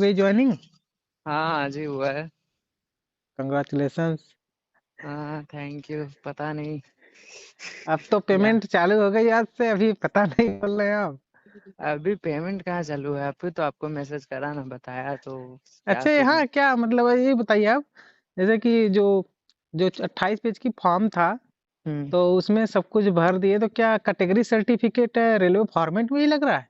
गई ज्वाइनिंग? हाँ आज ही हुआ है। कंग्रेचुलेशंस। हाँ थैंक यू। पता नहीं अब तो या पेमेंट चालू हो गई आज से, अभी पता नहीं बोल रहे हैं आप। अभी पेमेंट कहाँ चालू है? अभी तो आपको मैसेज करा ना, बताया तो क्या अच्छा फिर। हाँ, क्या मतलब है ये बताइए आप। जैसे कि जो जो 28 पेज की फॉर्म था, हम्म। तो उसमें सब कुछ भर दिए, तो क्या कैटेगरी सर्टिफिकेट रेलवे फॉर्मेट में ही लग रहा है?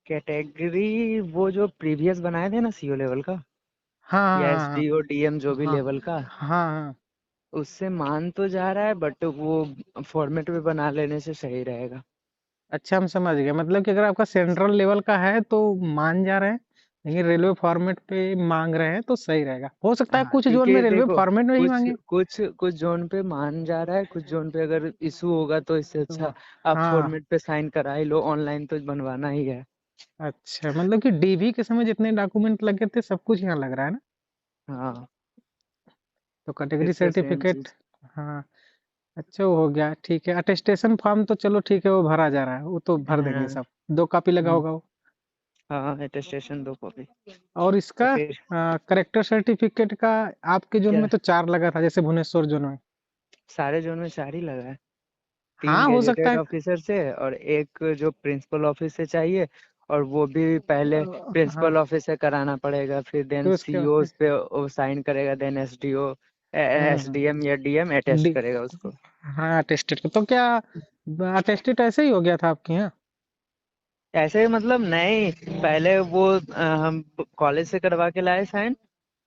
कैटेगरी वो जो प्रीवियस बनाए थे ना सीओ लेवल का, या हाँ हाँ एसडीओ डीएम जो भी हाँ लेवल का, हाँ हाँ हाँ। उससे मान तो जा रहा है बट वो फॉर्मेट में बना लेने से सही रहेगा। अच्छा, हम समझ गए, मतलब कि अगर आपका सेंट्रल लेवल का है तो मान जा रहे हैं, लेकिन रेलवे फॉर्मेट पे मांग रहे हैं तो सही रहेगा। हो सकता है हाँ कुछ जोन में क्योंकि रेलवे देखो, फॉर्मेट में ही कुछ मांगे। कुछ कुछ जोन पे मान जा रहा है, कुछ जोन पे अगर इशू होगा तो इससे तो अच्छा आप हाँ, फॉर्मेट पे साइन करा ही लो, ऑनलाइन तो बनवाना ही है। अच्छा, मतलब कि डीवी के समय जितने डॉक्यूमेंट लगे थे सब कुछ यहाँ लग रहा है ना। हाँ तो फिर कैटेगरी से सेम सर्टिफिकेट। चीज। हाँ, अच्छा वो हो गया, ठीक है। अटेस्टेशन फॉर्म तो चलो ठीक है, वो भरा जा रहा है, वो तो भर देंगे हाँ। सब। 2 कॉपी लगा हम्म, होगा वो। हाँ अटेस्टेशन 2 कॉपी। और तो इसका फिर करेक्टर सर्टिफिकेट का आपके जोन क्या, में तो 4 लगा था, जैसे भुवनेश्वर जोन में। सारे जोन में 4 ही लगा है। 3 हाँ, हो सकता गेजेटेड है। ऑफिसर से और एक जो प्रिंसिपल ऑफिस से चाहिए, और वो भी पहले हाँ, प्रिंसिपल ऑफिस से कराना पड़ेगा, फिर देन फिर उसके सीओ उस पे वो साइन करेगा, देन एसडीओ एसडीएम या डीएम अटेस्ट डी करेगा उसको। हाँ, अटेस्टेड तो क्या अटेस्टेड ऐसे ही हो गया था आपके यहाँ? ऐसे मतलब नहीं, पहले वो हम कॉलेज से करवा के लाए साइन,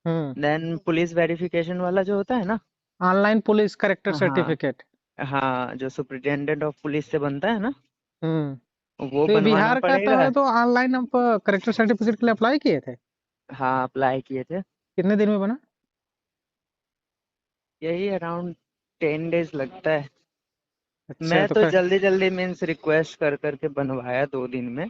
हम्म। देन पुलिस वेरिफिकेशन वाला जो होता है ना। ऑनलाइन पुलिस करेक्टर हाँ सर्टिफिकेट। हाँ, जो सुपरिटेंडेंट ऑफ पुलिस से बनता है ना, हम्म। वो तो ये बनवाना बिहार का तो पड़ेगा। है, तो ऑनलाइन आप करेक्टर सर्टिफिकेट के लिए अप्लाई किए थे? हाँ अप्लाई किए थे। कितने दिन में बना? यही अराउंड 10 डेज लगता है। अच्छा मैं तो तो जल्दी जल्दी मीन्स रिक्वेस्ट कर करके बनवाया 2 दिन में।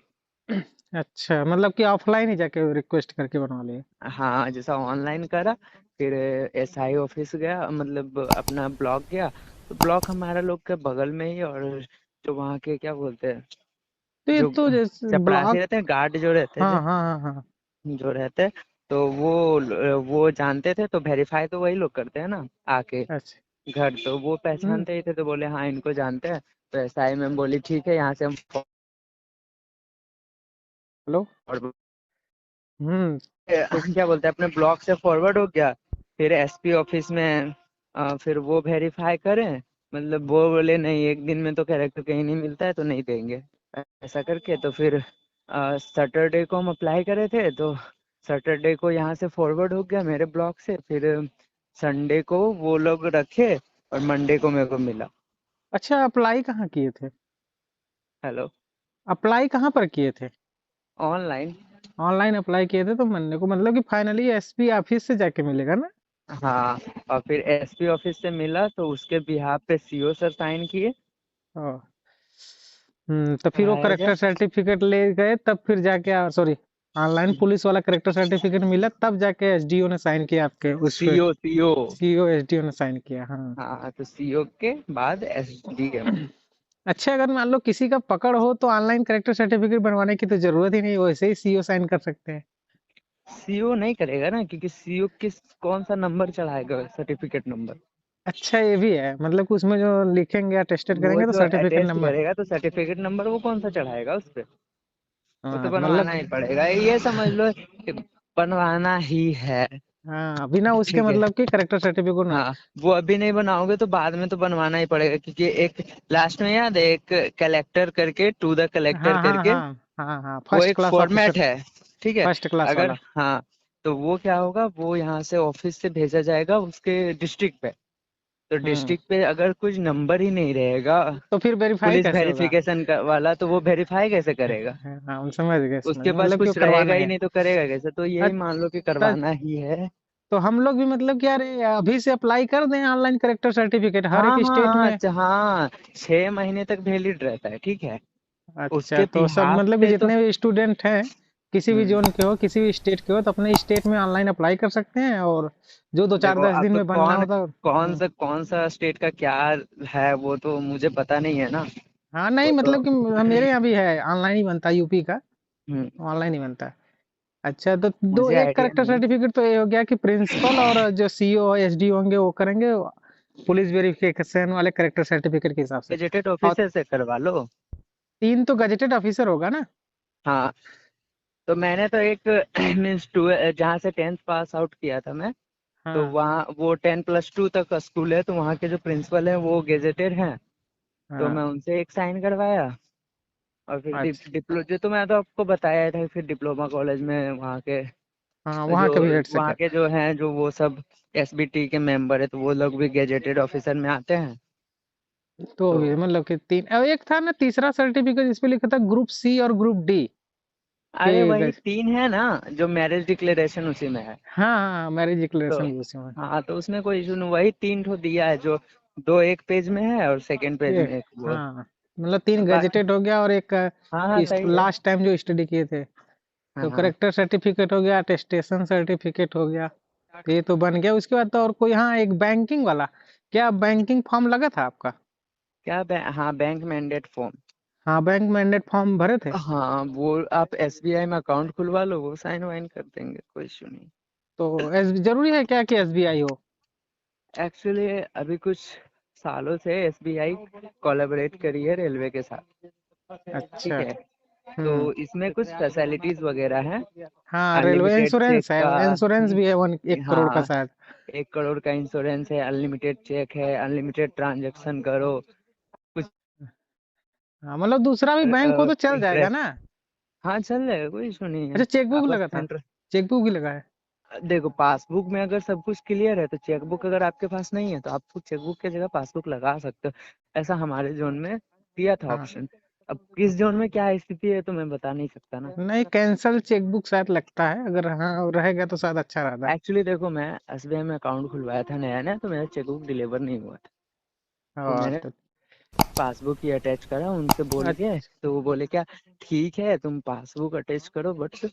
अच्छा, मतलब कि ऑफलाइन ही जाके रिक्वेस्ट करके बनवा लिए। हाँ जैसा ऑनलाइन करा, फिर एसआई ऑफिस गया, मतलब अपना ब्लॉक गया। तो ब्लॉक हमारा लोग के बगल में ही, और जो वहाँ के क्या बोलते हैं, तो ये जो तो जैसे चपरासी ब्लॉक। रहते हैं, गार्ड जो रहते हाँ थे, हाँ हाँ हाँ। जो रहते हैं, तो वो जानते थे, तो वेरीफाई तो वही लोग करते हैं ना आके अच्छा। घर, तो वो हम्म। पहचानते ही थे, तो बोले हाँ इनको जानते हैं। तो एसआई मैम बोली ठीक है, यहाँ से हम हेलो। forward हम्म। तो क्या बोलते हैं, अपने ब्लॉक से फॉरवर्ड हो गया। फिर एसपी ऑफिस में फिर वो वेरीफाई करें, मतलब वो बोले नहीं, एक दिन में तो कैरेक्टर कहीं नहीं मिलता है तो नहीं देंगे। ऐसा करके तो फिर सैटरडे को हम अप्लाई करे थे, तो सैटरडे को यहाँ से फॉरवर्ड हो गया मेरे ब्लॉक से, फिर संडे को वो लोग रखे, और मंडे को मेरे को मिला। अच्छा, अप्लाई कहाँ किए थे? हेलो। अप्लाई कहाँ पर किए थे? ऑनलाइन। ऑनलाइन अप्लाई किए थे तो मिलने को, मतलब कि फाइनली एसपी ऑफिस से जाके मिलेगा ना? हाँ, और फिर एसपी ऑफिस से मिला, तो उसके बिहाफ पे सीओ सर साइन किए। ओ। तो फिर वो आया गया। करेक्टर सर्टिफिकेट ले गए, तब फिर जाके, सॉरी, ऑनलाइन पुलिस वाला करेक्टर सर्टिफिकेट मिला, तब जाके एसडीओ ने साइन किया आपके उस पे? CO CO. सीओ एसडीओ ने साइन किया, हाँ। हाँ तो सीओ के बाद एसडीएम। अच्छा, अगर मान लो किसी का पकड़ हो तो ऑनलाइन करेक्टर सर्टिफिकेट बनवाने की तो जरूरत ही नहीं, वैसे ही सीओ साइन कर सकते हैं। सीओ नहीं करेगा ना, क्योंकि सीओ किस कौन सा नंबर चढ़ाएगा, सर्टिफिकेट नंबर। अच्छा, ये भी है, मतलब कि उसमें जो लिखेंगे अटेस्टेड वो करेंगे तो जो सर्टिफिकेट अटेस्ट नंबर। करेगा तो सर्टिफिकेट नंबर वो कौन सा चढ़ाएगा उस पे। वो तो हाँ, मतलब बनवाना ही पड़ेगा, ये समझ लो कि बनवाना ही है। हाँ, बिना उसके ठीक है। मतलब कि करेक्टर सर्टिफिकेट ना। हाँ वो अभी नहीं बनाओगे तो बाद में तो बनवाना ही पड़ेगा, क्योंकि एक लास्ट में याद है, एक कलेक्टर करके, टू द कलेक्टर हाँ हाँ करके, हाँ हाँ हाँ, वो फर्स्ट एक क्लास ऑफिसर। फॉर्मेट है। ठीक है। फर्स्ट क्लास अगर वाला। हाँ, तो वो क्या होगा, वो यहाँ से ऑफिस से भेजा जाएगा उसके डिस्ट्रिक्ट पे। तो हम्म। डिस्ट्रिक्ट पे अगर कुछ नंबर ही नहीं रहेगा तो फिर वेरीफाई पुलिस कैसे होगा? वेरिफिकेशन का वाला, तो वो वेरीफाई कैसे करेगा। हाँ, हम समझ गए, समझ उसके गए, पास मतलब कि वो कुछ रहेगा करवाना ही है। नहीं तो करेगा कैसे, तो यही मान लो कि अच्छा, करवाना ही है। तो हम लोग भी मतलब कि अरे अभी से अप्लाई कर दें ऑनलाइन करेक्टर सर्टिफिकेट हर हाँ एक हाँ स्टेट हाँ, में? अच्छा हाँ, 6 महीने तक वैलिड रहता है, ठीक है। अच्छा, उसके तो सब बिहाफ मतलब कि पे तो जितने भी स्टूडेंट हैं, किसी भी हम्म, जोन के हो, किसी भी स्टेट के हो, तो अपने स्टेट में ऑनलाइन अप्लाई कर सकते हैं, और जो दो चार देखो 10 दिन अब में बनना कौन होता है। कौन सा स्टेट का क्या है, वो तो मुझे पता नहीं है ना। हाँ, नहीं वो तो मतलब कि मेरे यहाँ भी है, ऑनलाइन ही बनता है, यूपी का। हम्म, ऑनलाइन ही बनता है। अच्छा, तो दो मुझे एक आइडिया करेक्टर नहीं है। सर्टिफिकेट तो ये हो गया कि प्रिंसिपल और जो सीईओ एसडी होंगे वो करेंगे, पुलिस वेरिफिकेशन वाले करेक्टर सर्टिफिकेट के हिसाब से। गजेटेड और ऑफिसर से करवा लो। 3 तो गजेटेड ऑफिसर होगा ना। हाँ, तो मैंने तो एक मीन्स टू जहाँ से 10th पास आउट किया था मैं, तो हाँ वहाँ वो 10+2 तक का स्कूल है, तो वहाँ के जो प्रिंसिपल है वो गेजेटेड हैं। तो मैं हाँ। उनसे एक साइन करवाया, और फिर अच्छा। डिप्लो जो तो मैं तो आपको बताया था, फिर डिप्लोमा कॉलेज में वहाँ के हाँ, वहाँ जो का भी वेट वहाँ सेटअप। के जो हैं जो वो सब एसबीटी के मेंबर है, तो वो लोग भी गेजेटेड ऑफिसर में आते हैं। तो तो भी मतलब कि 3, और एक था ना तीसरा सर्टिफिकेट जिसपे लिखा था ग्रुप सी और ग्रुप डी के अरे वही गज। 3 है ना, जो मैरिज डिक्लेरेशन उसी में है। हाँ हाँ, मैरिज तो डिक्लेरेशन भी उसी में। हाँ, तो उसमें कोई इशू नहीं, वही 3 ठो दिया है, जो 2 एक पेज में है और सेकंड पेज ये में एक वो है। हाँ, मतलब 3 बाकी गजेटेड हो गया और एक हाँ हाँ सही है। लास्ट टाइम जो स्टडी किए थे। हाँ तो हाँ। करेक्टर सर्टिफिकेट हो गया, अटेस्टेशन सर्टिफिकेट हो गया। तो ये तो बन गया। उसके बाद तो और कोई, हाँ, एक बैंकिंग वाला। क्या बैंकिंग फॉर्म लगा था आपका? हाँ, बैंक मैंडेट फॉर्म। हाँ, बैंक मैंडेट फॉर्म भरे थे। हाँ, वो आप एसबीआई में अकाउंट खुलवा लो, वो साइन वाइन कर देंगे, कोई इशू नहीं। तो जरूरी है क्या कि एसबीआई हो? एक्चुअली अभी कुछ सालों से एसबीआई कोलैबोरेट करी है रेलवे के साथ, ठीक अच्छा। है। तो हम्म। इसमें कुछ फैसिलिटीज वगैरह हैं। हाँ, रेलवे अनलिमिटेड चेक इंश्योरेंस है। का इंश्योरेंस भी है 1 करोड़ का हाँ, शायद। 1 करोड़ का इंश्योरेंस है, अनलिमिटेड चेक है, अनलिमिटेड ट्रांजैक्शन करो, कुछ हाँ, मतलब दूसरा भी बैंक हो तो चल जाएगा इंटरेस्ट। ना। हाँ चल जाएगा, कोई इशू नहीं अच्छा, है। चेकबुक आप बस लगा था? सेंटर चेकबुक भी लगा है? देखो, पासबुक में अगर सब कुछ क्लियर है तो चेकबुक अगर आपके पास नहीं है तो आप चेकबुक की जगह पासबुक लगा सकते हो। ऐसा हमारे जोन में दिया था हाँ। ऑप्शन। अब किस जोन में क्या स्थिति है तो मैं बता नहीं सकता ना। नहीं, कैंसल चेकबुक शायद लगता है, अगर हाँ रहेगा तो शायद अच्छा रहता। एक्चुअली देखो, मैं एसबीआई में अकाउंट खुलवाया था नया नया, तो मेरा चेकबुक डिलीवर नहीं हुआ था। तो और मैंने तो पासबुक ही अटैच करा उनसे बोल के, अच्छा। तो वो बोले क्या, ठीक है तुम पासबुक अटैच करो, बट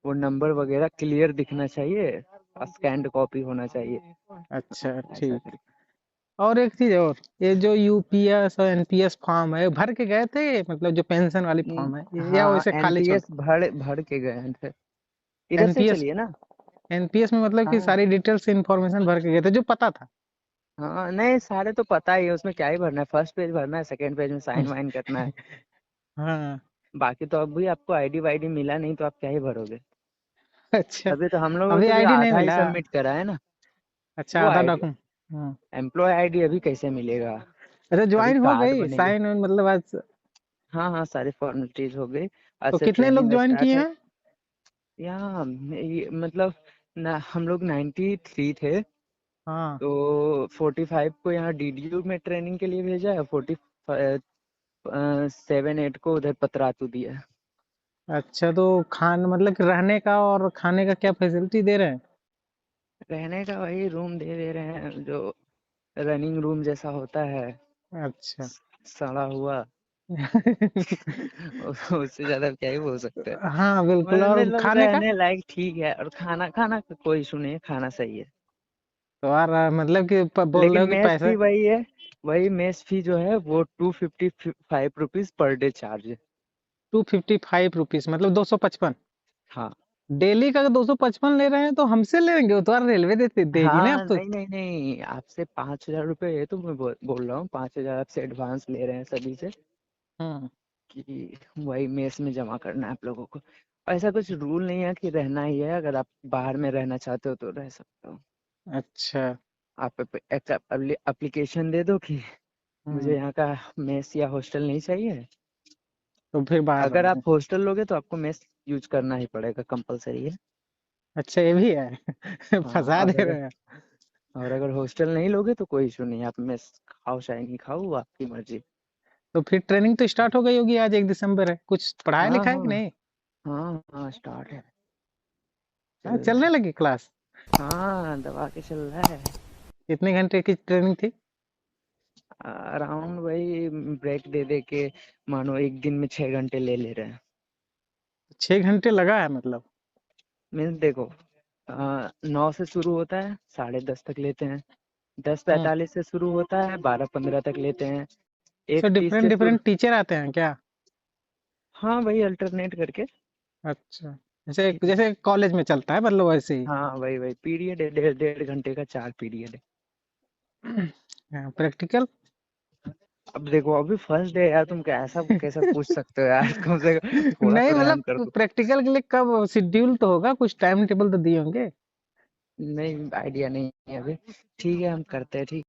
वो नंबर वगैरह क्लियर दिखना चाहिए, स्कैन्ड कॉपी होना चाहिए, अच्छा, ऐसा ठीक। करके। और एक चीज और, ये जो यूपीएस और एनपीएस फॉर्म है भर के गए थे, मतलब जो पेंशन वाली फॉर्म है, या हाँ, वैसे खाली छोड़? एनपीएस भर भर के गए थे। इधर से एनपीएस, चलिए ना। एनपीएस में मतलब कि हाँ सारी डिटेल्स इंफॉर्मेशन भर के गए थे जो पता था। हाँ, नहीं सारे तो पता ही है, उसमें क्या ही भरना है, फर्स्ट पेज भरना है, सेकंड पेज में साइन वाइन करना है। हाँ। बाकी तो अब भी आपको आईडी वाईडी मिला नहीं तो आप क्या ही भरोगे। अच्छा, अभी तो हम लोगों अभी तो भी आईडी नहीं आधा ही मिला। सबमिट करा है ना। अच्छा, वो आधा आईडी, डॉक्यूमेंट। हाँ। एम्प्लॉय आईडी अभी कैसे मिलेगा। अच्छा, अभी ज्वाइन हो कार्ड गई बनेगा। साइन मतलब आज? हाँ हाँ, सारी फॉर्मेलिटीज हो गई। आज तो से कितने लोग ट्रेनिंग ज्वाइन स्टार्ट किए है। हैं? मतलब ना, हम लोग 93 थे। हाँ। तो 45 को यहाँ डीडीयू में ट्रेनिंग के लिए भेजा है, 7 8 को उधर पतरातू दिया है। अच्छा, तो खान मतलब कि रहने का और खाने का क्या फैसिलिटी दे रहे हैं? रहने का वही रूम दे दे रहे हैं, जो रनिंग रूम जैसा होता है, अच्छा। सड़ा हुआ। उससे ज्यादा क्या ही बोल सकते हैं। हाँ बिल्कुल। और मतलब खाने का? रहने लायक ठीक है, और खाना खाना का कोई इशू नहीं है, खाना सही है। तो यार मतलब कि बोल रहे लेकिन हो कि मेस पैसे। फी वही है, वही मेस फी जो है वो 255 रुपीज पर डे चार्ज है। 255 रुपीज मतलब 255? हाँ डेली का अगर 255 ले रहे हैं तो हमसे लेंगे, वो तो यार रेलवे देगी ना अब हाँ, तो। नहीं नहीं नहीं, आपसे 5,000 रुपये ये तो मैं बोल रहा हूँ, 5,000 आपसे एडवांस ले रहे हैं सभी से, हम्म। कि वही मेस में जमा करना है आप लोगों को। ऐसा कुछ रूल नहीं है कि रहना ही है, अगर आप बाहर में रहना चाहते हो तो रह सकते हो। अच्छा। आप एप्लीकेशन दे दो कि मुझे हम्म। यहाँ का मेस या हॉस्टल नहीं चाहिए। तो फिर बाहर अगर रहना आप है। हॉस्टल लोगे तो आपको मेस यूज करना ही पड़ेगा, कंपलसरी है। अच्छा, ये भी है। हाँ, फंसा दे रहे हैं। और अगर हॉस्टल नहीं लोगे तो कोई इशू नहीं है, आप मेस खाओ चाहे नहीं खाओ, वो आपकी मर्जी। तो फिर ट्रेनिंग तो स्टार्ट हो गई होगी, आज 1 दिसंबर है, कुछ पढ़ाया हाँ लिखा है कि हाँ नहीं? हाँ हाँ, स्टार्ट है, हाँ, चल रहा चलने है। लगी क्लास? हाँ, दबा के चल रहा है। कितने घंटे की ट्रेनिंग थी? अराउंड वही, ब्रेक दे दे के मानो एक दिन में 6 घंटे ले ले रहे हैं। 6 घंटे लगा है मतलब? मीन्स देखो, 9 से शुरू होता है, 10:30 तक लेते हैं। दस हम्म। पैंतालीस से शुरू होता है, 12:15 तक लेते हैं। सर, 1:30 डिफरेंट से शुरू। डिफरेंट टीचर आते हैं क्या? हाँ, वही अल्टरनेट करके। अच्छा। जैसे जैसे कॉलेज में चलता है मतलब वैसे ही। हाँ वही वही पीरियड है, 1.5 घंटे का 4 पीरियड है। प्रैक्टिकल। अब देखो अभी फर्स्ट डे यार, तुम कैसा कैसा पूछ सकते हो यार कम से कम थोड़ा नहीं तो ध्यान कर मतलब दो। प्रैक्टिकल के लिए कब शेड्यूल तो होगा, कुछ टाइम टेबल तो दिए होंगे। नहीं आइडिया नहीं है अभी। ठीक है हम करते हैं, ठीक।